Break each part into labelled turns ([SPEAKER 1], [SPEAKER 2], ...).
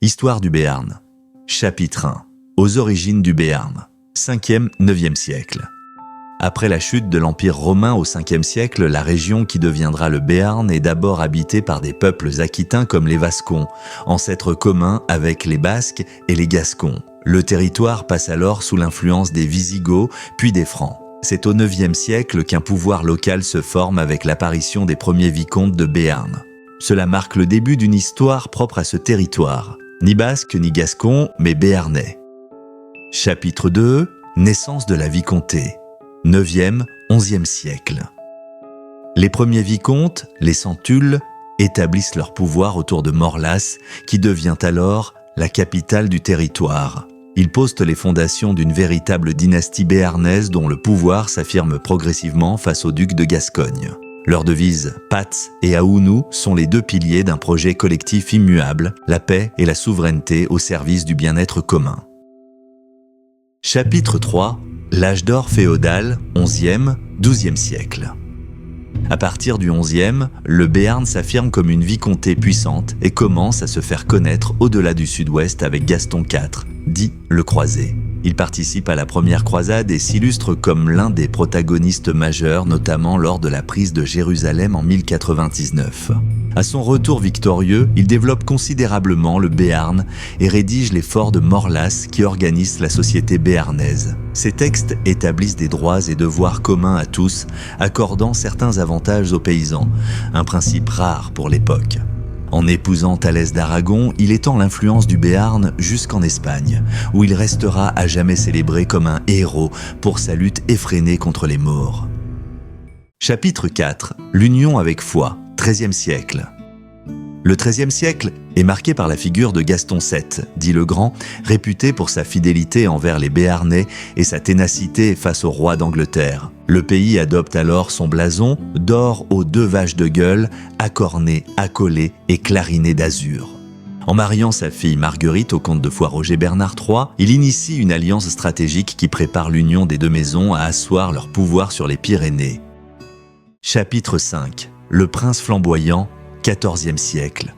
[SPEAKER 1] Histoire du Béarn. Chapitre 1. Aux origines du Béarn. 5e-9e siècle. Après la chute de l'Empire romain au 5e siècle, la région qui deviendra le Béarn est d'abord habitée par des peuples aquitains comme les Vascons, ancêtres communs avec les Basques et les Gascons. Le territoire passe alors sous l'influence des Visigoths puis des Francs. C'est au 9e siècle qu'un pouvoir local se forme avec l'apparition des premiers vicomtes de Béarn. Cela marque le début d'une histoire propre à ce territoire. Ni basque ni gascon, mais béarnais. Chapitre 2. Naissance de la vicomté. 9e, 11e siècle. Les premiers vicomtes, les Centules, établissent leur pouvoir autour de Morlas, qui devient alors la capitale du territoire. Ils posent les fondations d'une véritable dynastie béarnaise dont le pouvoir s'affirme progressivement face aux ducs de Gascogne. Leurs devises Patz et Aounou sont les deux piliers d'un projet collectif immuable, la paix et la souveraineté au service du bien-être commun. Chapitre 3. L'âge d'or féodal, 11e, 12e siècle. À partir du 11e, le Béarn s'affirme comme une vicomté puissante et commence à se faire connaître au-delà du sud-ouest avec Gaston IV, dit le Croisé. Il participe à la première croisade et s'illustre comme l'un des protagonistes majeurs, notamment lors de la prise de Jérusalem en 1099. À son retour victorieux, il développe considérablement le Béarn et rédige les forts de Morlas qui organisent la société béarnaise. Ces textes établissent des droits et devoirs communs à tous, accordant certains avantages aux paysans, un principe rare pour l'époque. En épousant Thalès d'Aragon, il étend l'influence du Béarn jusqu'en Espagne, où il restera à jamais célébré comme un héros pour sa lutte effrénée contre les Maures. Chapitre 4. L'union avec Foix, 13e siècle. Le 13e siècle est marqué par la figure de Gaston VII, dit le Grand, réputé pour sa fidélité envers les Béarnais et sa ténacité face au roi d'Angleterre. Le pays adopte alors son blason d'or aux deux vaches de gueule, accornées, accolées et clarinées d'azur. En mariant sa fille Marguerite au comte de Foix-Roger Bernard III, il initie une alliance stratégique qui prépare l'union des deux maisons à asseoir leur pouvoir sur les Pyrénées. Chapitre 5. Le prince flamboyant, 14e siècle.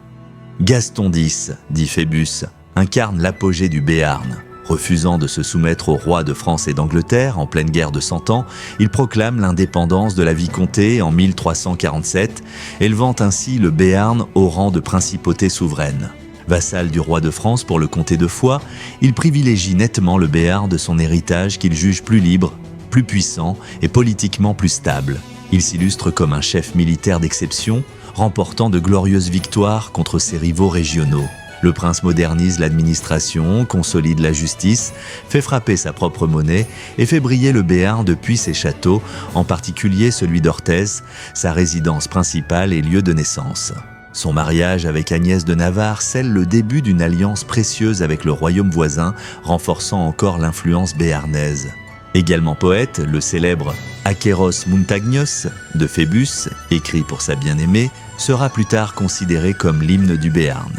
[SPEAKER 1] Gaston X, dit Phébus, incarne l'apogée du Béarn. Refusant de se soumettre aux rois de France et d'Angleterre en pleine guerre de 100 ans, il proclame l'indépendance de la vicomté en 1347, élevant ainsi le Béarn au rang de principauté souveraine. Vassal du roi de France pour le comté de Foix, il privilégie nettement le Béarn de son héritage qu'il juge plus libre, plus puissant et politiquement plus stable. Il s'illustre comme un chef militaire d'exception, remportant de glorieuses victoires contre ses rivaux régionaux. Le prince modernise l'administration, consolide la justice, fait frapper sa propre monnaie et fait briller le Béarn depuis ses châteaux, en particulier celui d'Orthez, sa résidence principale et lieu de naissance. Son mariage avec Agnès de Navarre scelle le début d'une alliance précieuse avec le royaume voisin, renforçant encore l'influence béarnaise. Également poète, le célèbre Acheros Montagnos de Phébus, écrit pour sa bien-aimée, sera plus tard considéré comme l'hymne du Béarn.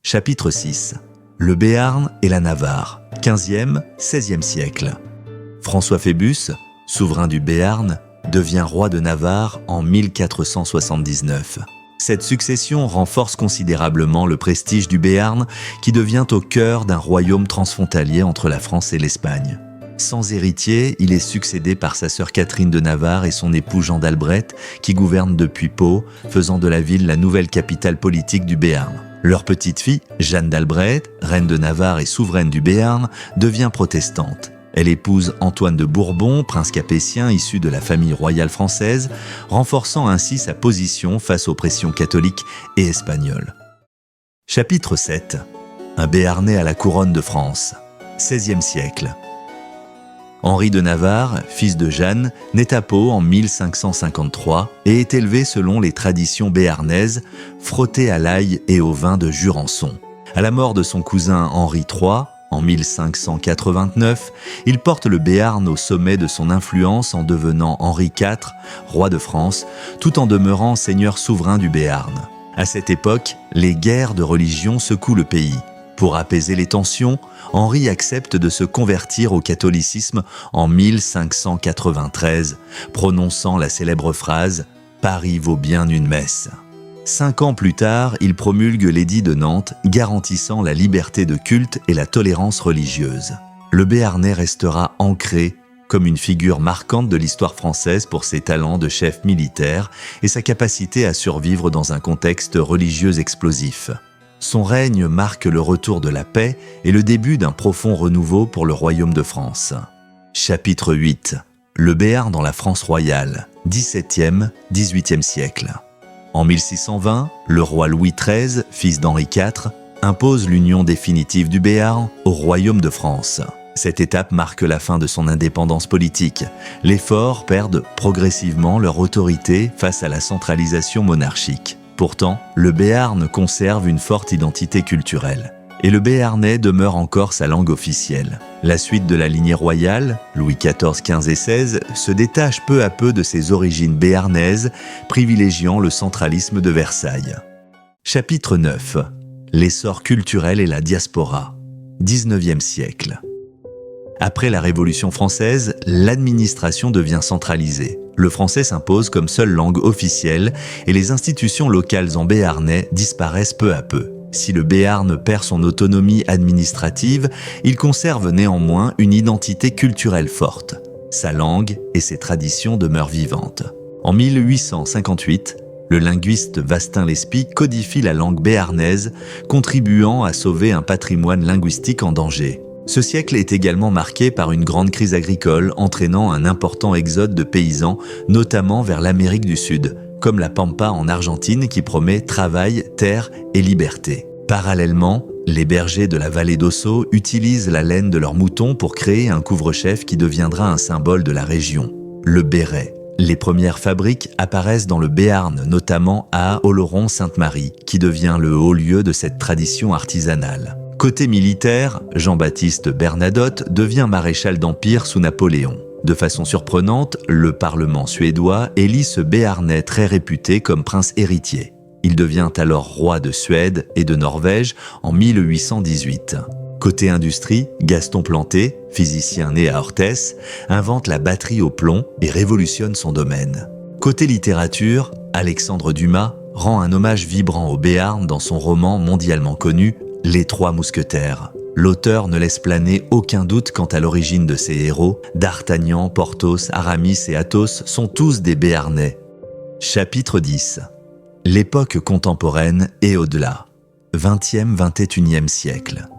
[SPEAKER 1] Chapitre 6. Le Béarn et la Navarre, 15e, 16e siècle. François Phébus, souverain du Béarn, devient roi de Navarre en 1479. Cette succession renforce considérablement le prestige du Béarn qui devient au cœur d'un royaume transfrontalier entre la France et l'Espagne. Sans héritier, il est succédé par sa sœur Catherine de Navarre et son époux Jean d'Albret, qui gouvernent depuis Pau, faisant de la ville la nouvelle capitale politique du Béarn. Leur petite fille, Jeanne d'Albret, reine de Navarre et souveraine du Béarn, devient protestante. Elle épouse Antoine de Bourbon, prince capétien issu de la famille royale française, renforçant ainsi sa position face aux pressions catholiques et espagnoles. Chapitre 7. Un Béarnais à la couronne de France, 16e siècle. Henri de Navarre, fils de Jeanne, naît à Pau en 1553 et est élevé selon les traditions béarnaises, frotté à l'ail et au vin de Jurançon. À la mort de son cousin Henri III, en 1589, il porte le Béarn au sommet de son influence en devenant Henri IV, roi de France, tout en demeurant seigneur souverain du Béarn. À cette époque, les guerres de religion secouent le pays. Pour apaiser les tensions, Henri accepte de se convertir au catholicisme en 1593, prononçant la célèbre phrase « Paris vaut bien une messe ». 5 ans plus tard, il promulgue l'édit de Nantes garantissant la liberté de culte et la tolérance religieuse. Le Béarnais restera ancré comme une figure marquante de l'histoire française pour ses talents de chef militaire et sa capacité à survivre dans un contexte religieux explosif. Son règne marque le retour de la paix et le début d'un profond renouveau pour le royaume de France. Chapitre 8. Le Béarn dans la France royale, 17e, 18e siècle. En 1620, le roi Louis XIII, fils d'Henri IV, impose l'union définitive du Béarn au royaume de France. Cette étape marque la fin de son indépendance politique. Les forts perdent progressivement leur autorité face à la centralisation monarchique. Pourtant, le Béarn conserve une forte identité culturelle. Et le béarnais demeure encore sa langue officielle. La suite de la lignée royale, Louis XIV, XV et XVI, se détache peu à peu de ses origines béarnaises, privilégiant le centralisme de Versailles. Chapitre 9. L'essor culturel et la diaspora. 19e siècle. Après la Révolution française, l'administration devient centralisée. Le français s'impose comme seule langue officielle et les institutions locales en béarnais disparaissent peu à peu. Si le Béarn perd son autonomie administrative, il conserve néanmoins une identité culturelle forte. Sa langue et ses traditions demeurent vivantes. En 1858, le linguiste Vastin Lespy codifie la langue béarnaise, contribuant à sauver un patrimoine linguistique en danger. Ce siècle est également marqué par une grande crise agricole entraînant un important exode de paysans, notamment vers l'Amérique du Sud, comme la Pampa en Argentine qui promet travail, terre et liberté. Parallèlement, les bergers de la vallée d'Ossau utilisent la laine de leurs moutons pour créer un couvre-chef qui deviendra un symbole de la région, le béret. Les premières fabriques apparaissent dans le Béarn, notamment à Oloron-Sainte-Marie, qui devient le haut lieu de cette tradition artisanale. Côté militaire, Jean-Baptiste Bernadotte devient maréchal d'Empire sous Napoléon. De façon surprenante, le Parlement suédois élit ce Béarnais très réputé comme prince héritier. Il devient alors roi de Suède et de Norvège en 1818. Côté industrie, Gaston Planté, physicien né à Orthès, invente la batterie au plomb et révolutionne son domaine. Côté littérature, Alexandre Dumas rend un hommage vibrant au Béarn dans son roman mondialement connu « Les Trois Mousquetaires ». L'auteur ne laisse planer aucun doute quant à l'origine de ses héros. D'Artagnan, Porthos, Aramis et Athos sont tous des Béarnais. Chapitre 10. L'époque contemporaine et au-delà. 20e, 21e siècle.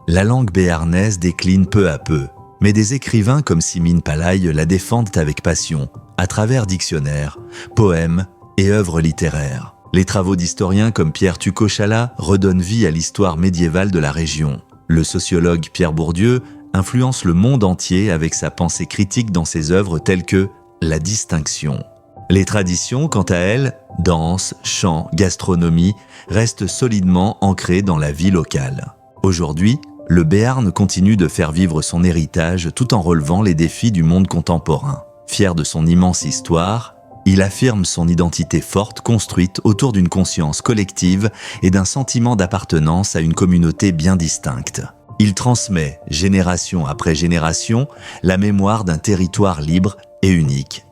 [SPEAKER 1] La langue béarnaise décline peu à peu, mais des écrivains comme Simine Palaye la défendent avec passion, à travers dictionnaires, poèmes et œuvres littéraires. Les travaux d'historiens comme Pierre Tucot-Chalat redonnent vie à l'histoire médiévale de la région. Le sociologue Pierre Bourdieu influence le monde entier avec sa pensée critique dans ses œuvres telles que « La distinction ». Les traditions, quant à elles, danse, chant, gastronomie, restent solidement ancrées dans la vie locale. Aujourd'hui, le Béarn continue de faire vivre son héritage tout en relevant les défis du monde contemporain. Fier de son immense histoire, il affirme son identité forte construite autour d'une conscience collective et d'un sentiment d'appartenance à une communauté bien distincte. Il transmet, génération après génération, la mémoire d'un territoire libre et unique,